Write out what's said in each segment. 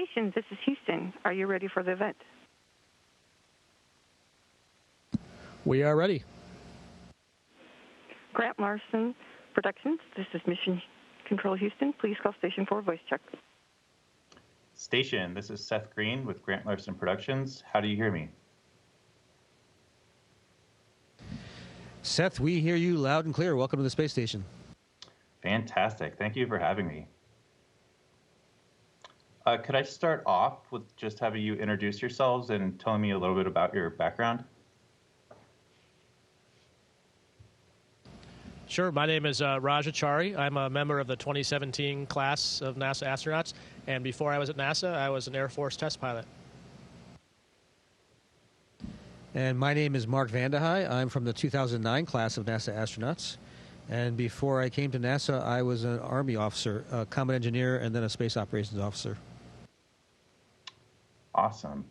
station, this is Houston. Are you ready for the event? We are ready. Grant Larson Productions, this is Mission Control Houston. Please call station for a voice check. Station, this is Seth Green with Grant Larson Productions. How do you hear me? Seth, we hear you loud and clear. Welcome to the space station. Fantastic. Thank you for having me. Could I start off with just having you introduce yourselves and telling me a little bit about your background? Sure. My name is Vande Chari. I'm a member of the 2017 class of NASA astronauts, and before I was at NASA, I was an Air Force test pilot. And my name is Vande Hei. I'm from the 2009 class of NASA astronauts. And before I came to NASA, I was an Army officer, a combat engineer, and then a space operations officer. Awesome.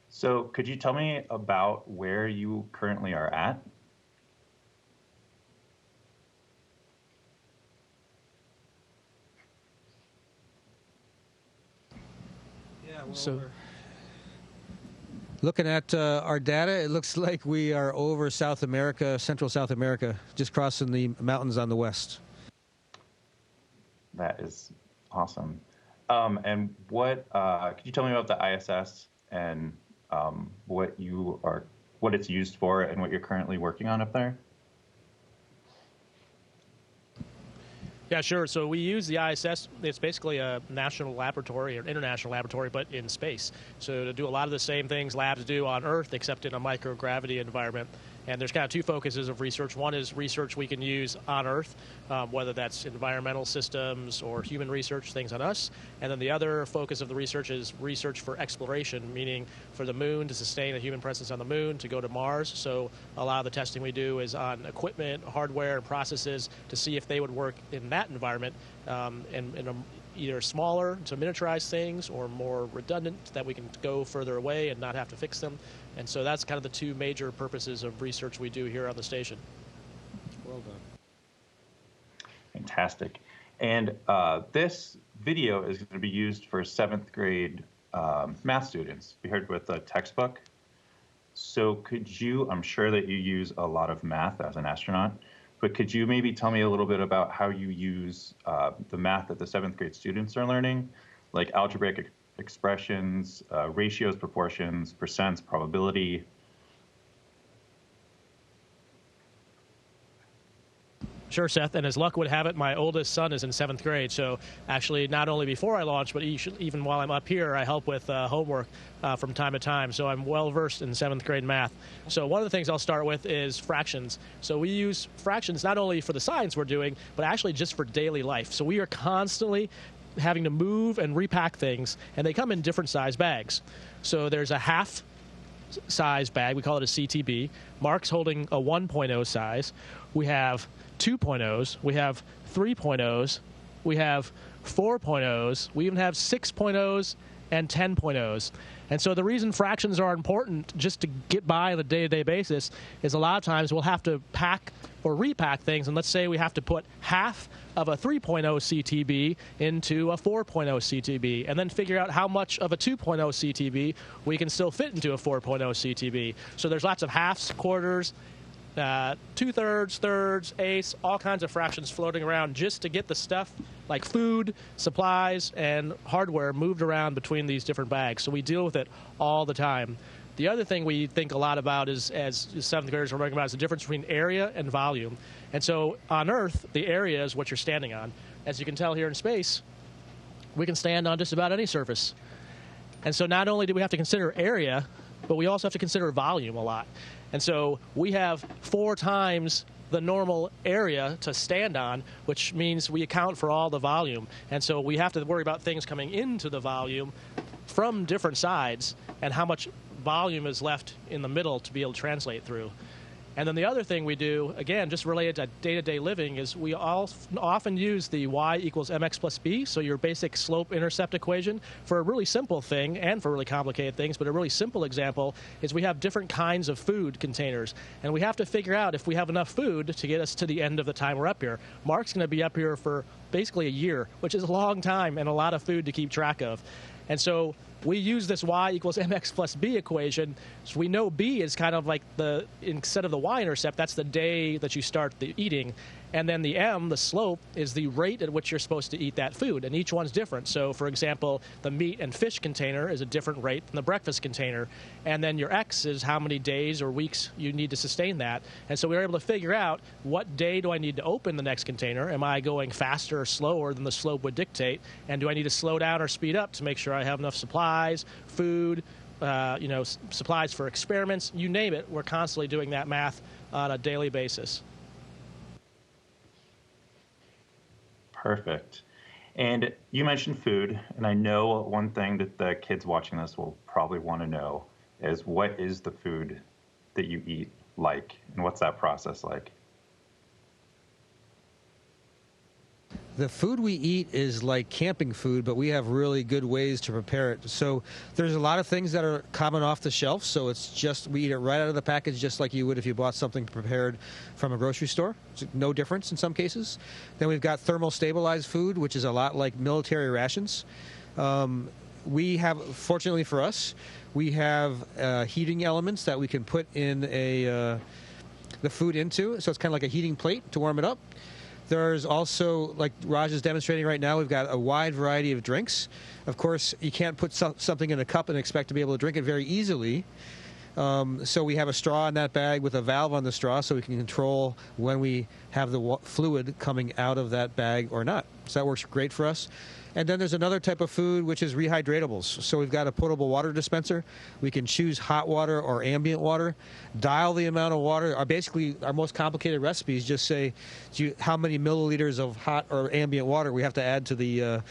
So could you tell me about where you currently are at? Yeah, well, looking at our data, it looks like we are over South America, Central South America, just crossing the mountains on the west. That is awesome. And what could you tell me about the ISS and what it's used for and what you're currently working on up there? Yeah, sure. So we use the ISS. It's basically a national laboratory or international laboratory, but in space. So to do a lot of the same things labs do on Earth, except in a microgravity environment. And there's kind of two focuses of research. One is research we can use on Earth, whether that's environmental systems or human research, things on us. And then the other focus of the research is research for exploration, meaning for the moon, to sustain a human presence on the moon, to go to Mars. So a lot of the testing we do is on equipment, hardware, and processes to see if they would work in that environment, and either smaller to miniaturize things or more redundant that we can go further away and not have to fix them. And so that's kind of the two major purposes of research we do here on the station. Well done. Fantastic. And this video is going to be used for 7th grade math students, paired with a textbook. So could you, I'm sure that you use a lot of math as an astronaut, but could you maybe tell me a little bit about how you use the math that the 7th grade students are learning, like algebraic expressions, ratios, proportions, percents, probability? Sure, Seth, and as luck would have it, my oldest son is in 7th grade, so actually not only before I launch, but even while I'm up here, I help with homework from time to time, so I'm well-versed in 7th grade math. So one of the things I'll start with is fractions. So we use fractions not only for the science we're doing, but actually just for daily life. So we are constantly having to move and repack things, and they come in different size bags. So there's a half size bag, we call it a CTB. Mark's holding a 1.0 size. We have 2.0s, we have 3.0s, we have 4.0s, we even have 6.0s and 10.0s. And so the reason fractions are important just to get by on a day-to-day basis is a lot of times we'll have to pack or repack things, and let's say we have to put half of a 3.0 CTB into a 4.0 CTB, and then figure out how much of a 2.0 CTB we can still fit into a 4.0 CTB. So there's lots of halves, quarters, 2/3, thirds, eighths, all kinds of fractions floating around just to get the stuff like food, supplies, and hardware moved around between these different bags. So we deal with it all the time. The other thing we think a lot about is, as 7th graders are learning about, is the difference between area and volume. And so on Earth, the area is what you're standing on. As you can tell here in space, we can stand on just about any surface. And so not only do we have to consider area, but we also have to consider volume a lot. And so we have 4 times the normal area to stand on, which means we account for all the volume. And so we have to worry about things coming into the volume from different sides and how much volume is left in the middle to be able to translate through. And then the other thing we do, again, just related to day-to-day living, is we often use the y equals mx plus b, so your basic slope-intercept equation, for a really simple thing and for really complicated things. But a really simple example is we have different kinds of food containers, and we have to figure out if we have enough food to get us to the end of the time we're up here. Mark's going to be up here for basically a year, which is a long time and a lot of food to keep track of. And so we use this y equals mx plus b equation. So we know b is kind of like instead of the y-intercept, that's the day that you start the eating. And then the m, the slope, is the rate at which you're supposed to eat that food. And each one's different. So, for example, the meat and fish container is a different rate than the breakfast container. And then your x is how many days or weeks you need to sustain that. And so we were able to figure out what day do I need to open the next container? Am I going faster or slower than the slope would dictate? And do I need to slow down or speed up to make sure I have enough supplies, food, supplies for experiments, you name it. We're constantly doing that math on a daily basis. Perfect. And you mentioned food, and I know one thing that the kids watching this will probably want to know is what is the food that you eat like, and what's that process like? The food we eat is like camping food, but we have really good ways to prepare it. So there's a lot of things that are common off the shelf, so it's just we eat it right out of the package just like you would if you bought something prepared from a grocery store. It's no difference in some cases. Then we've got thermal stabilized food, which is a lot like military rations. We have, fortunately for us, we have heating elements that we can put in the food into, so it's kind of like a heating plate to warm it up. There's also, like Raj is demonstrating right now, we've got a wide variety of drinks. Of course, you can't put something in a cup and expect to be able to drink it very easily. So we have a straw in that bag with a valve on the straw so we can control when we have the fluid coming out of that bag or not. So that works great for us. And then there's another type of food which is rehydratables. So we've got a potable water dispenser. We can choose hot water or ambient water, dial the amount of water. Basically, our most complicated recipes just say how many milliliters of hot or ambient water we have to add to the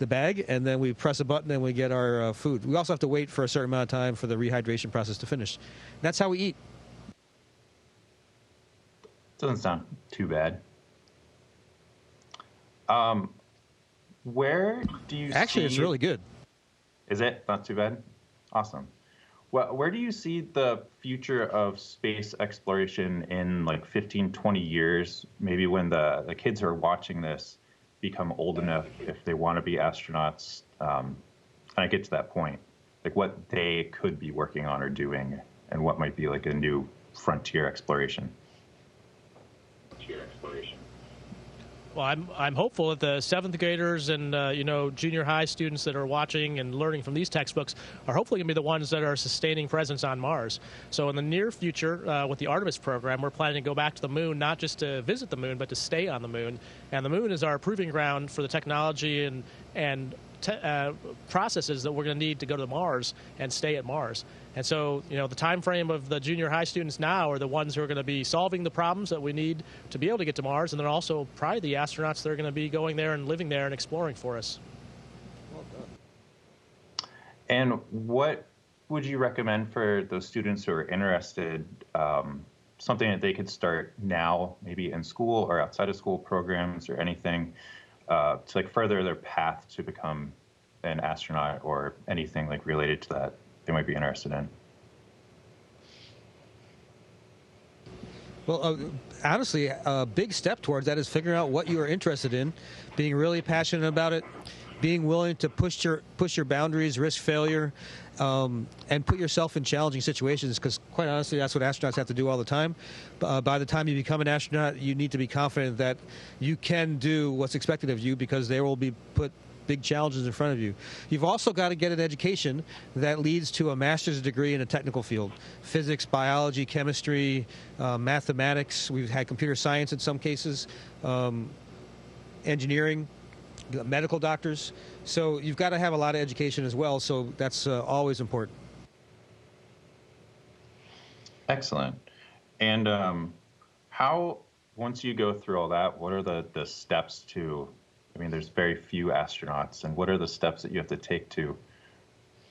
bag, and then we press a button and we get our food. We also have to wait for a certain amount of time for the rehydration process to finish. And that's how we eat. Doesn't sound too bad. Where do you Actually, it's really good. Is it? Not too bad? Awesome. Well, where do you see the future of space exploration in like 15, 20 years, maybe when the kids who are watching this become old enough, if they want to be astronauts, and I get to that point, like what they could be working on or doing, and what might be like a new frontier exploration? Well, I'm hopeful that the seventh graders and junior high students that are watching and learning from these textbooks are hopefully going to be the ones that are sustaining presence on Mars. So in the near future, with the Artemis program, we're planning to go back to the moon, not just to visit the moon, but to stay on the moon. And the moon is our proving ground for the technology and processes that we're going to need to go to Mars and stay at Mars. And so, the time frame of the junior high students now are the ones who are going to be solving the problems that we need to be able to get to Mars, and then also probably the astronauts that are going to be going there and living there and exploring for us. Well done. And what would you recommend for those students who are interested, something that they could start now, maybe in school or outside of school programs or anything, to like further their path to become an astronaut or anything like related to that they might be interested in? Well, honestly, a big step towards that is figuring out what you are interested in, being really passionate about it, being willing to push your boundaries, risk failure, and put yourself in challenging situations, because quite honestly, that's what astronauts have to do all the time. By the time you become an astronaut, you need to be confident that you can do what's expected of you, because there will be put big challenges in front of you. You've also got to get an education that leads to a master's degree in a technical field: physics, biology, chemistry, mathematics. We've had computer science in some cases, engineering, medical doctors. So you've got to have a lot of education as well, so that's always important. Excellent. And how, once you go through all that, what are the steps to, I mean, there's very few astronauts, and what are the steps that you have to take to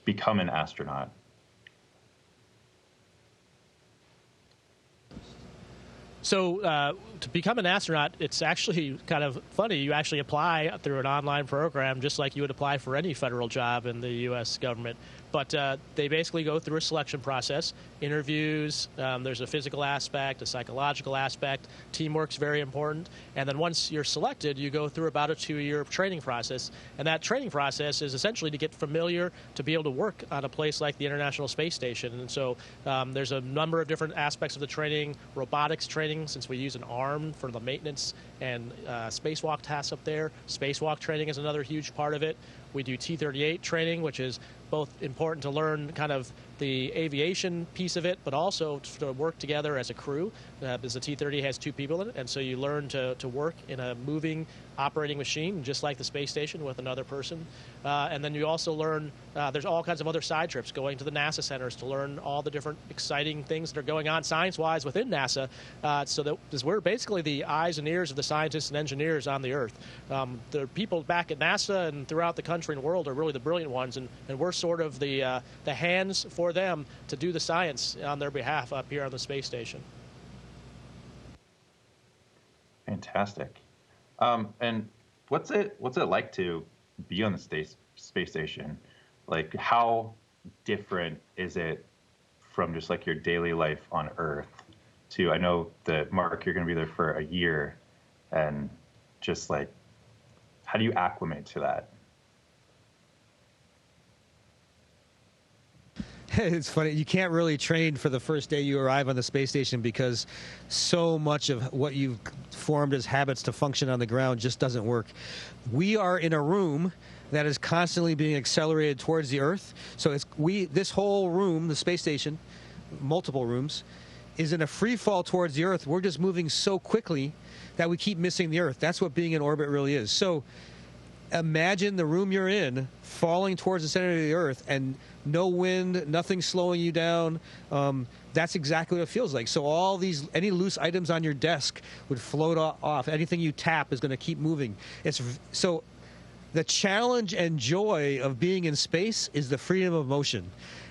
become an astronaut? So to become an astronaut, it's actually kind of funny. You actually apply through an online program just like you would apply for any federal job in the U.S. government. But they basically go through a selection process, interviews, there's a physical aspect, a psychological aspect, teamwork's very important, and then once you're selected, you go through about a 2-year training process, and that training process is essentially to get familiar to be able to work on a place like the International Space Station. And so there's a number of different aspects of the training, robotics training, since we use an arm for the maintenance and spacewalk tasks up there. Spacewalk training is another huge part of it. We do T-38 training, which is both important to learn kind of the aviation piece of it, but also to work together as a crew, because the T-30 has 2 people in it, and so you learn to work in a moving, operating machine, just like the space station, with another person. And then you also learn, there's all kinds of other side trips, going to the NASA centers to learn all the different exciting things that are going on science-wise within NASA, so that, because we're basically the eyes and ears of the scientists and engineers on the Earth. The people back at NASA and throughout the country and world are really the brilliant ones, and we're sort of the hands for them to do the science on their behalf up here on the space station. Fantastic. And what's it like to be on the space station? Like, how different is it from just like your daily life on Earth to, I know that, Mark, you're going to be there for a year, and just like, how do you acclimate to that? It's funny. You can't really train for the first day you arrive on the space station, because so much of what you've formed as habits to function on the ground just doesn't work. We are in a room that is constantly being accelerated towards the Earth. So this whole room, the space station, multiple rooms, is in a free fall towards the Earth. We're just moving so quickly that we keep missing the Earth. That's what being in orbit really is. So imagine the room you're in falling towards the center of the Earth, and no wind, nothing slowing you down. That's exactly what it feels like. So any loose items on your desk would float off. Anything you tap is going to keep moving. So the challenge and joy of being in space is the freedom of motion.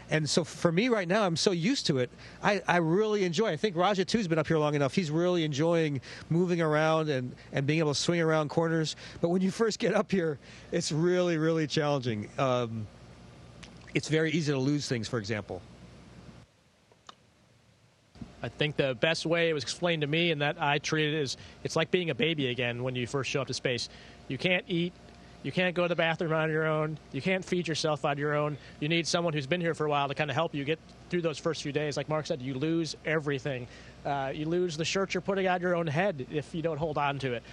And so for me right now, I'm so used to it. I really enjoy it. I think Raja, too, has been up here long enough. He's really enjoying moving around and being able to swing around corners. But when you first get up here, it's really, really challenging. It's very easy to lose things, for example. I think the best way it was explained to me, and that I treat it, is it's like being a baby again when you first show up to space. You can't eat. You can't go to the bathroom on your own. You can't feed yourself on your own. You need someone who's been here for a while to kind of help you get through those first few days. Like Mark said, you lose everything. You lose the shirt you're putting on your own head if you don't hold on to it.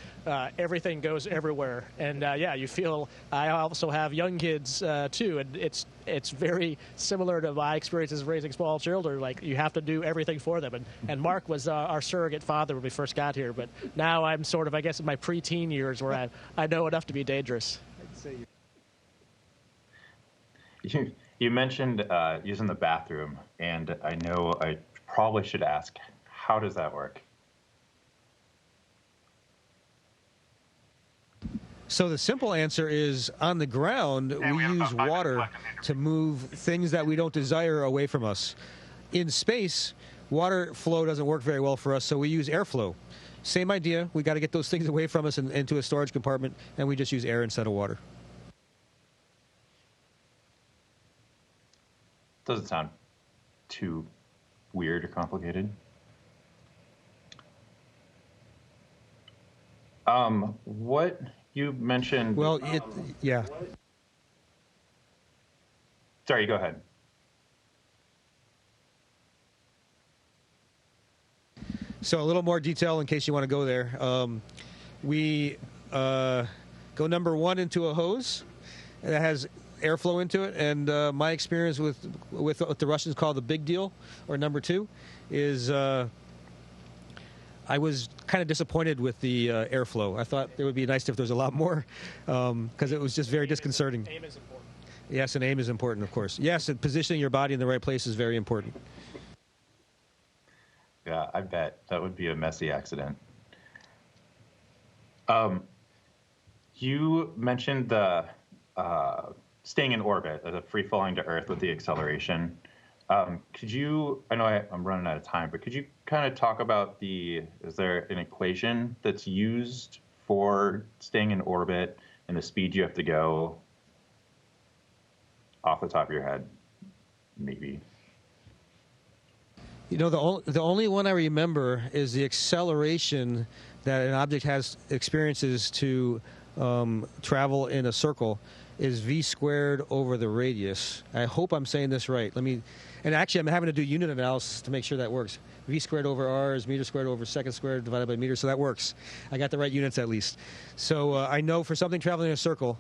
Everything goes everywhere. And yeah, you feel, I also have young kids too, and it's very similar to my experiences raising small children. Like, you have to do everything for them. And Mark was our surrogate father when we first got here, but now I'm sort of, I guess, in my preteen years where I know enough to be dangerous. You mentioned using the bathroom, and I know I probably should ask, how does that work? So the simple answer is, on the ground, we use water to move things that we don't desire away from us. In space, water flow doesn't work very well for us, so we use airflow. Same idea. We got to get those things away from us and into a storage compartment, and we just use air instead of water. Doesn't sound too weird or complicated. What you mentioned... Well, yeah. Sorry, go ahead. So a little more detail in case you want to go there. We go number 1 into a hose that has airflow into it, and my experience with what the Russians call the big deal, or number 2, is I was kind of disappointed with the airflow. I thought it would be nice if there was a lot more, because it was just very disconcerting. Aim is important. Yes, and aim is important, of course. Yes, and positioning your body in the right place is very important. Yeah, I bet that would be a messy accident. You mentioned the staying in orbit, the free falling to Earth with the acceleration. Could you, I know I'm running out of time, but could you kind of talk about is there an equation that's used for staying in orbit and the speed you have to go off the top of your head? maybe. You know, the only one I remember is the acceleration that an object experiences to travel in a circle is v squared over the radius. I hope I'm saying this right. And actually I'm having to do unit analysis to make sure that works. V squared over r is meter squared over second squared divided by meter, so that works. I got the right units at least. So I know for something traveling in a circle,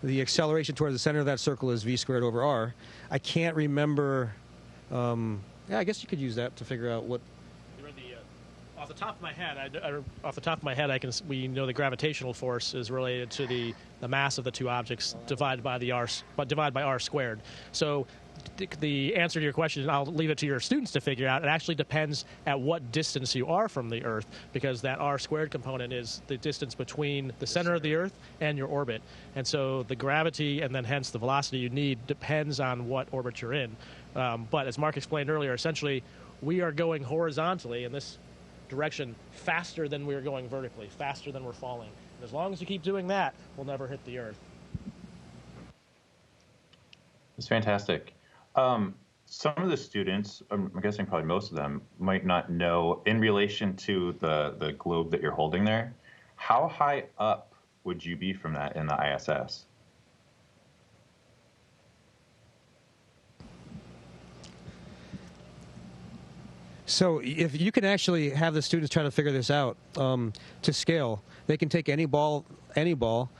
the acceleration towards the center of that circle is v squared over r. I can't remember. Yeah, I guess you could use that to figure out what. Off the top of my head, we know the gravitational force is related to the mass of the two objects divided by r squared. So the answer to your question, I'll leave it to your students to figure out. It actually depends at what distance you are from the Earth, because that r squared component is the distance between the center of the Earth and your orbit. And so the gravity and then hence the velocity you need depends on what orbit you're in. But as Mark explained earlier, essentially we are going horizontally in this direction faster than we're going vertically, faster than we're falling. And as long as you keep doing that, we'll never hit the Earth. It's fantastic. Some of the students, I'm guessing probably most of them, might not know, in relation to the globe that you're holding there, how high up would you be from that in the ISS? So if you can actually have the students try to figure this out to scale, they can take any ball, and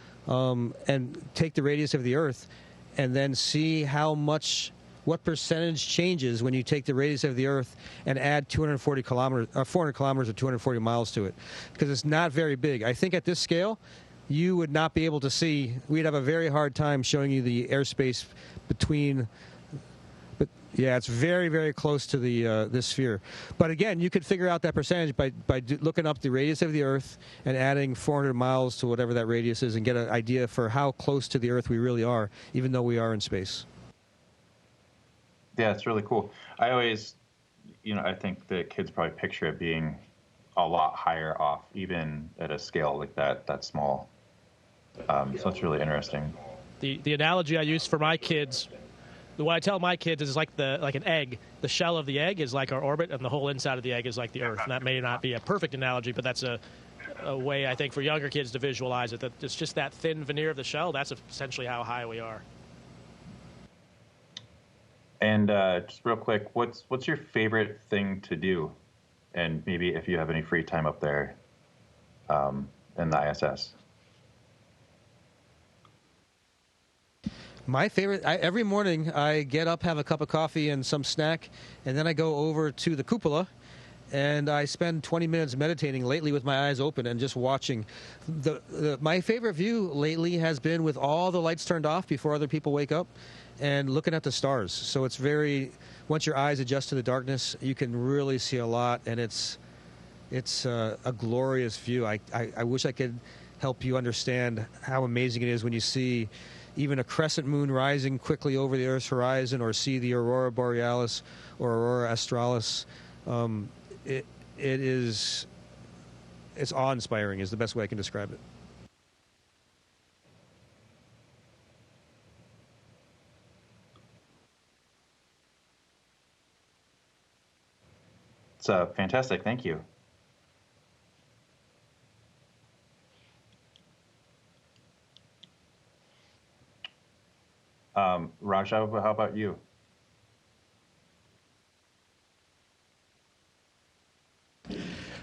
take the radius of the Earth, and then see what percentage changes when you take the radius of the Earth and add 400 kilometers or 240 miles to it, because it's not very big. I think at this scale, you would not be able to see. We'd have a very hard time showing you the airspace between. Yeah, it's very, very close to the sphere. But again, you could figure out that percentage by looking up the radius of the Earth and adding 400 miles to whatever that radius is and get an idea for how close to the Earth we really are, even though we are in space. Yeah, it's really cool. I always, I think the kids probably picture it being a lot higher off, even at a scale like that small. So it's really interesting. The analogy I use for my kids, what I tell my kids is like an egg. The shell of the egg is like our orbit, and the whole inside of the egg is like the Earth. And that may not be a perfect analogy, but that's a way, I think, for younger kids to visualize it, that it's just that thin veneer of the shell. That's essentially how high we are. And just real quick, what's your favorite thing to do? And maybe if you have any free time up there in the ISS. My favorite, every morning I get up, have a cup of coffee and some snack, and then I go over to the cupola, and I spend 20 minutes meditating lately with my eyes open and just watching. My favorite view lately has been with all the lights turned off before other people wake up, and looking at the stars. So it's once your eyes adjust to the darkness, you can really see a lot, and it's a glorious view. I wish I could help you understand how amazing it is when you see even a crescent moon rising quickly over the Earth's horizon, or see the aurora borealis or aurora australis. It's awe-inspiring is the best way I can describe it. It's fantastic. Thank you. Raj, how about you?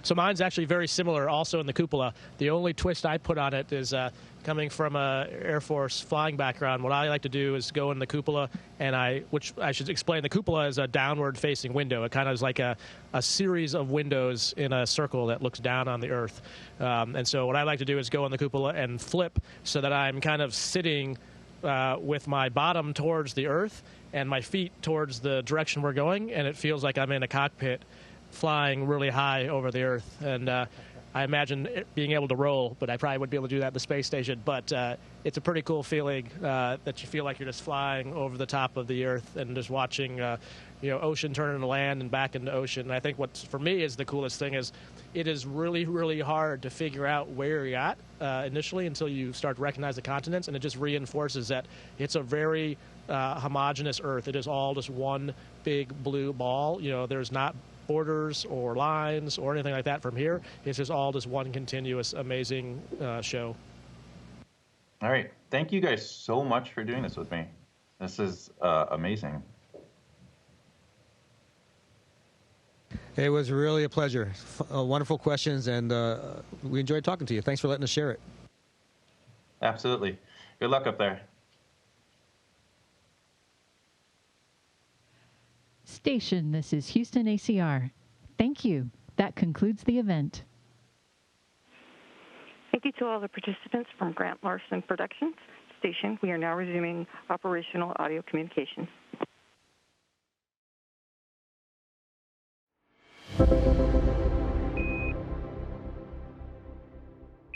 So mine's actually very similar, also in the cupola. The only twist I put on it is coming from an Air Force flying background. What I like to do is go in the cupola, which I should explain, the cupola is a downward-facing window. It kind of is like a series of windows in a circle that looks down on the Earth. And so what I like to do is go in the cupola and flip so that I'm kind of sitting with my bottom towards the Earth and my feet towards the direction we're going, and it feels like I'm in a cockpit flying really high over the Earth. And I imagine it being able to roll, but I probably wouldn't be able to do that at the space station. But it's a pretty cool feeling that you feel like you're just flying over the top of the Earth and just watching ocean turning into land and back into ocean. And I think what for me is the coolest thing is it is really, really hard to figure out where you're at initially until you start to recognize the continents, and it just reinforces that it's a very homogeneous Earth. It is all just one big blue ball. There's not borders or lines or anything like that from here. It's just all just one continuous amazing show. All right. Thank you guys so much for doing this with me. This is amazing. It was really a pleasure. Wonderful questions, and we enjoyed talking to you. Thanks for letting us share it. Absolutely. Good luck up there. Station, this is Houston ACR. Thank you. That concludes the event. Thank you to all the participants from Grant Larson Productions. Station, we are now resuming operational audio communications.